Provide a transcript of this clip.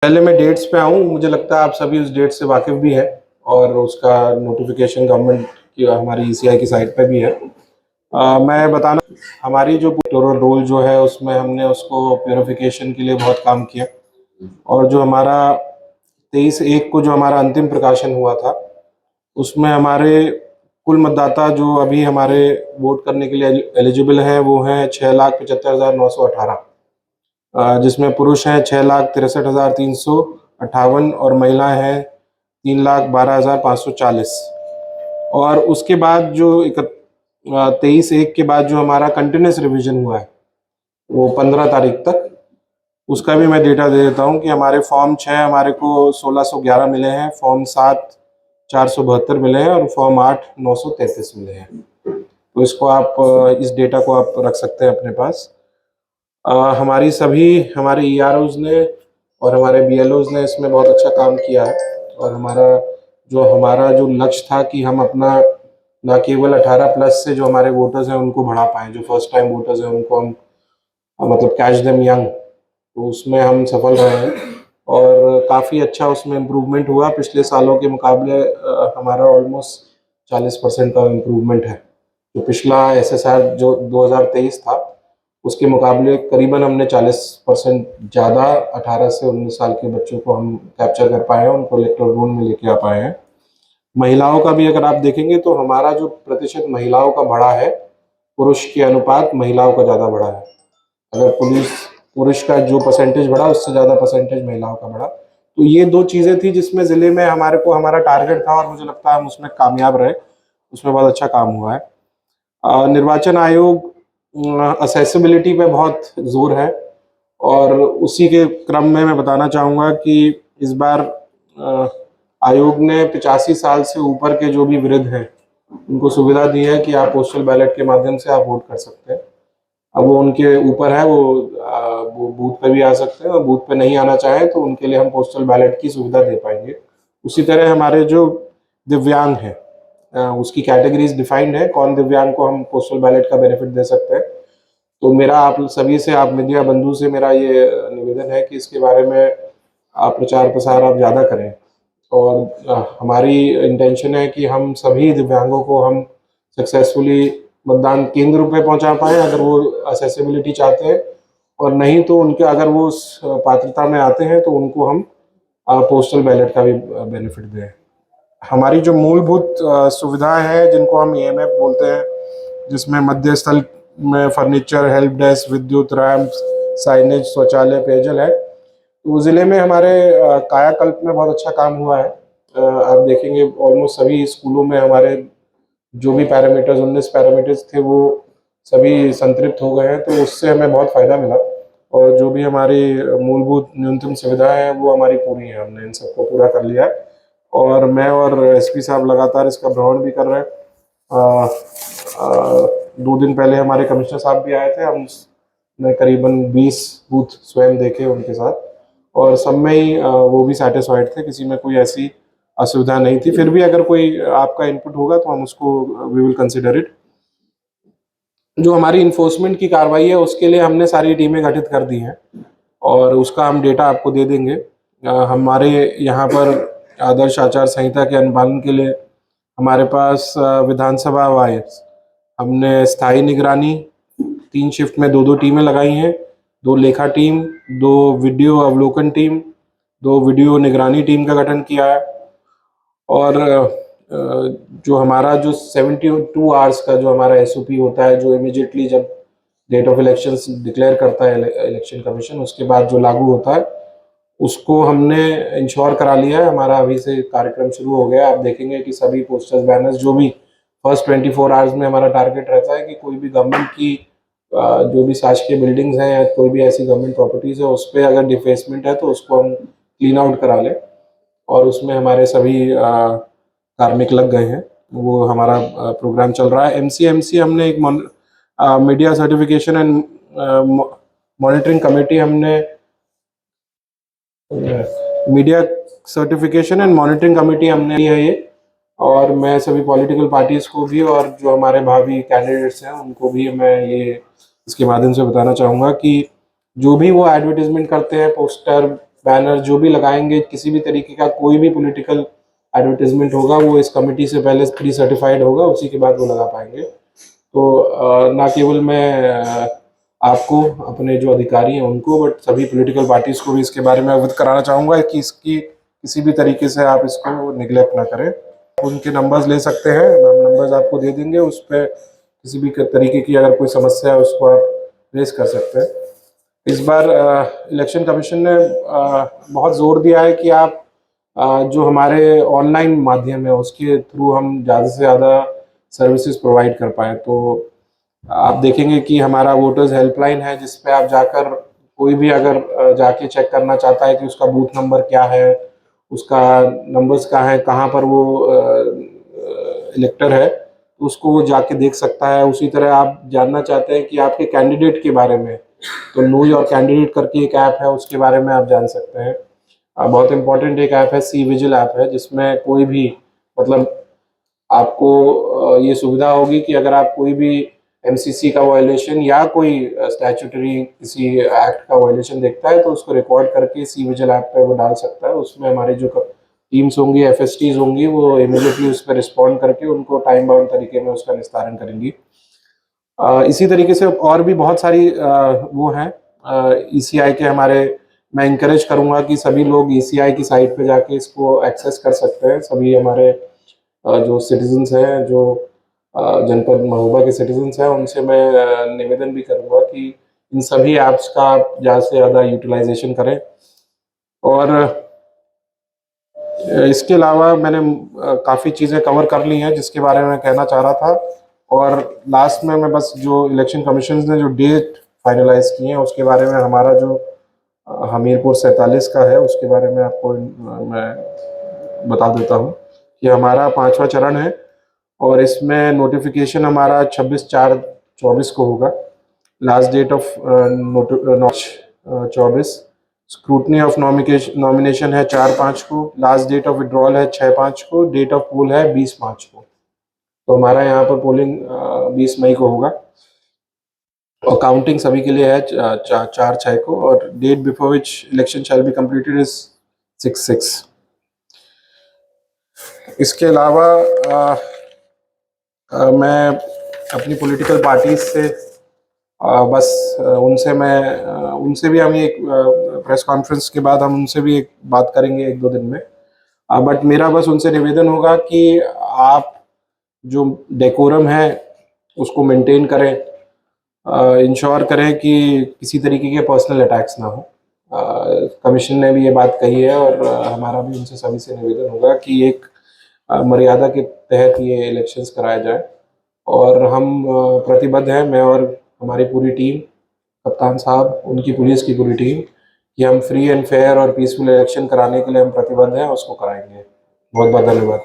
पहले मैं डेट्स पे आऊँ, मुझे लगता है आप सभी उस डेट से वाकिफ़ भी हैं और उसका नोटिफिकेशन गवर्नमेंट की हमारी ईसीआई की साइट पे भी है। मैं बताना हमारी जो इलेक्टोरल रोल जो है उसमें हमने उसको प्यूरिफिकेशन के लिए बहुत काम किया और जो हमारा 23/1 को जो हमारा अंतिम प्रकाशन हुआ था उसमें हमारे कुल मतदाता जो अभी हमारे वोट करने के लिए एलिजिबल हैं वो हैं 6,75,918, जिसमें पुरुष हैं 6,63,358 और महिलाएं हैं 3,12,540। और उसके बाद जो 23/1 के बाद जो हमारा कंटिन्यूस रिवीजन हुआ है वो 15 तारीख तक, उसका भी मैं डेटा दे देता हूँ कि हमारे फॉर्म 6 हमारे को 1611 मिले हैं, फॉर्म 7 472 मिले हैं और फॉर्म 8 933 मिले हैं। तो इसको आप इस डेटा को आप रख सकते हैं अपने पास। हमारी सभी हमारे ईआरओज ने और हमारे बीएलओज ने इसमें बहुत अच्छा काम किया है और हमारा जो लक्ष्य था कि हम अपना न केवल 18 प्लस से जो हमारे वोटर्स हैं उनको बढ़ा पाएँ, जो फर्स्ट टाइम वोटर्स हैं उनको हम मतलब कैच देम यंग, तो उसमें हम सफल रहे हैं और काफ़ी अच्छा उसमें इम्प्रूवमेंट हुआ। पिछले सालों के मुकाबले हमारा ऑलमोस्ट 40% का इम्प्रूवमेंट है। जो पिछला एसएसआर जो 2023 था उसके मुकाबले करीबन हमने 40% ज़्यादा 18 से 19 साल के बच्चों को हम कैप्चर कर पाए हैं, उनको इलेक्टोरल रोल में लेके आ पाए हैं। महिलाओं का भी अगर आप देखेंगे तो हमारा जो प्रतिशत महिलाओं का बढ़ा है, पुरुष के अनुपात महिलाओं का ज़्यादा बढ़ा है। अगर पुरुष का जो परसेंटेज बढ़ा उससे ज़्यादा परसेंटेज महिलाओं का बढ़ा। तो ये 2 चीज़ें थी जिसमें ज़िले में हमारा टारगेट था और मुझे लगता है हम उसमें कामयाब रहे, उसमें बहुत अच्छा काम हुआ है। निर्वाचन आयोग असेसिबिलिटी पे बहुत जोर है और उसी के क्रम में मैं बताना चाहूँगा कि इस बार आयोग ने 85 साल से ऊपर के जो भी वृद्ध हैं उनको सुविधा दी है कि आप पोस्टल बैलेट के माध्यम से आप वोट कर सकते हैं। अब वो उनके ऊपर है, वो बूथ पे भी आ सकते हैं और बूथ पे नहीं आना चाहें तो उनके लिए हम पोस्टल बैलेट की सुविधा दे पाएंगे। उसी तरह हमारे जो दिव्यांग हैं उसकी कैटेगरीज डिफाइंड है, कौन दिव्यांग को हम पोस्टल बैलेट का बेनिफिट दे सकते हैं। तो मेरा आप सभी से, आप मीडिया बंधु से मेरा ये निवेदन है कि इसके बारे में आप प्रचार प्रसार आप ज़्यादा करें और हमारी इंटेंशन है कि हम सभी दिव्यांगों को हम सक्सेसफुली मतदान केंद्र पे पहुंचा पाएँ अगर वो असेसिबिलिटी चाहते हैं, और नहीं तो उनके अगर वो उस पात्रता में आते हैं तो उनको हम पोस्टल बैलेट का भी बेनिफिट दें। हमारी जो मूलभूत सुविधाएं हैं जिनको हम ईएमएफ बोलते हैं, जिसमें मध्य स्थल में फर्नीचर, हेल्प डेस्क, विद्युत, रैंप, साइनेज, शौचालय, पेयजल है, तो ज़िले में हमारे कायाकल्प में बहुत अच्छा काम हुआ है। आप देखेंगे ऑलमोस्ट सभी स्कूलों में हमारे जो भी पैरामीटर्स 19 पैरामीटर्स थे वो सभी संतृप्त हो गए हैं, तो उससे हमें बहुत फ़ायदा मिला और जो भी हमारी मूलभूत न्यूनतम सुविधाएं हैं वो हमारी पूरी हैं, हमने इन सबको पूरा कर लिया है। और मैं और एसपी साहब लगातार इसका भ्रमण भी कर रहे हैं। 2 दिन पहले हमारे कमिश्नर साहब भी आए थे, हमने करीबन 20 बूथ स्वयं देखे उनके साथ और सब में ही वो भी सेटिस्फाइड थे, किसी में कोई ऐसी असुविधा नहीं थी। फिर भी अगर कोई आपका इनपुट होगा तो हम उसको वी विल कंसिडर इट। जो हमारी इन्फोर्समेंट की कार्रवाई है उसके लिए हमने सारी टीमें गठित कर दी हैं और उसका हम डेटा आपको दे देंगे। हमारे यहाँ पर आदर्श आचार संहिता के अनुपालन के लिए हमारे पास विधानसभा वाइज हमने स्थायी निगरानी 3 शिफ्ट में 2-2 टीमें लगाई हैं, 2 लेखा टीम, 2 वीडियो अवलोकन टीम, 2 वीडियो निगरानी टीम का गठन किया है और जो हमारा जो 72 आवर्स का जो हमारा एसओपी होता है, जो इमीडिएटली जब डेट ऑफ इलेक्शंस डिक्लेयर करता है इलेक्शन कमीशन उसके बाद जो लागू होता है, उसको हमने इंश्योर करा लिया है। हमारा अभी से कार्यक्रम शुरू हो गया। आप देखेंगे कि सभी पोस्टर्स, बैनर्स जो भी फर्स्ट 24 आवर्स में हमारा टारगेट रहता है कि कोई भी गवर्नमेंट की जो भी शासकीय बिल्डिंग्स हैं या कोई भी ऐसी गवर्नमेंट प्रॉपर्टीज़ है उस पर अगर डिफेसमेंट है तो उसको हम क्लीन आउट करा लें और उसमें हमारे सभी कार्मिक लग गए हैं। वो हमारा प्रोग्राम चल रहा है। एमसी हमने एक media certification and monitoring committee हमने media certification and monitoring committee हमने ली है ये, और मैं सभी पॉलिटिकल पार्टीज़ को भी और जो हमारे भावी कैंडिडेट्स हैं उनको भी मैं ये इसके माध्यम से बताना चाहूँगा कि जो भी वो एडवर्टीजमेंट करते हैं, पोस्टर, बैनर जो भी लगाएंगे, किसी भी तरीके का कोई भी पॉलिटिकल एडवर्टीजमेंट होगा वो इस कमेटी से पहले प्री सर्टिफाइड होगा, उसी के बाद वो लगा पाएंगे। तो ना केवल मैं आपको, अपने जो अधिकारी हैं उनको, बट सभी पॉलिटिकल पार्टीज को भी इसके बारे में अवगत कराना चाहूँगा कि इसकी किसी भी तरीके से आप इसको निगलेक्ट ना करें। उनके नंबर्स ले सकते हैं, हम नंबर्स आपको दे देंगे, उस पर किसी भी तरीके की अगर कोई समस्या है उसको आप रेज कर सकते हैं। इस बार इलेक्शन कमीशन ने बहुत जोर दिया है कि आप जो हमारे ऑनलाइन माध्यम है उसके थ्रू हम ज़्यादा से ज़्यादा सर्विसेज प्रोवाइड कर पाएँ। तो आप देखेंगे कि हमारा वोटर्स हेल्पलाइन है, जिस पे आप जाकर कोई भी अगर जाके चेक करना चाहता है कि उसका बूथ नंबर क्या है, उसका नंबर्स कहाँ पर वो इलेक्टर है, तो उसको वो जाके देख सकता है। उसी तरह आप जानना चाहते हैं कि आपके कैंडिडेट के बारे में, तो नो योर कैंडिडेट करके एक ऐप है, उसके बारे में आप जान सकते हैं। बहुत इंपॉर्टेंट एक ऐप है, सी विजिल ऐप है, जिसमें कोई भी मतलब आपको ये सुविधा होगी कि अगर आप कोई भी एमसीसी का वायलेशन या कोई स्टैट्यूटरी किसी एक्ट का वायलेशन देखता है तो उसको रिकॉर्ड करके सी विजिल ऐप पे वो डाल सकता है। उसमें हमारी जो टीम्स होंगी, एफएसटीज होंगी, वो इमीडिएटली उस पर रिस्पॉन्ड करके उनको टाइम बाउंड तरीके में उसका निस्तारण करेंगी। इसी तरीके से और भी बहुत सारी वो हैं ईसीआई के हमारे। मैं इंकरेज करूंगा कि सभी लोग ईसीआई की साइट पे जाके इसको एक्सेस कर सकते हैं। सभी हमारे जो सिटीजन्स हैं, जो जनपद महोबा के सिटीजन्स हैं, उनसे मैं निवेदन भी करूंगा कि इन सभी ऐप्स का आप ज़्यादा से ज़्यादा यूटिलाइजेशन करें। और इसके अलावा मैंने काफ़ी चीज़ें कवर कर ली हैं जिसके बारे में मैं कहना चाह रहा था। और लास्ट में मैं बस जो इलेक्शन कमीशन ने जो डेट फाइनलाइज की है उसके बारे में, हमारा जो हमीरपुर 47 का है उसके बारे में आपको मैं बता देता हूँ कि हमारा 5वां चरण है और इसमें नोटिफिकेशन हमारा 26/4/24 को होगा। Last date of notch 24। Scrutiny of nomination है 4/5 को। लास्ट डेट ऑफ विड्रॉल है 6/5 को। डेट ऑफ पोल है 20 मार्च को। तो हमारा यहाँ पर पोलिंग 20 मई को होगा और काउंटिंग सभी के लिए है 4/6 को। और date before which election shall be completed is 6/6। इसके अलावा मैं अपनी पॉलिटिकल पार्टीज से बस उनसे भी हम एक प्रेस कॉन्फ्रेंस के बाद हम उनसे भी एक बात करेंगे 1-2 दिन में। बट मेरा बस उनसे निवेदन होगा कि आप जो डेकोरम है उसको मेंटेन करें, इंश्योर करें कि किसी तरीके के पर्सनल अटैक्स ना हो। कमीशन ने भी ये बात कही है और हमारा भी उनसे सभी से निवेदन होगा कि एक मर्यादा के तहत ये इलेक्शंस कराया जाए। और हम प्रतिबद्ध हैं, मैं और हमारी पूरी टीम, कप्तान साहब, उनकी पुलिस की पूरी टीम, कि हम फ्री एंड फेयर और पीसफुल इलेक्शन कराने के लिए हम प्रतिबद्ध हैं, उसको कराएंगे। बहुत बहुत धन्यवाद।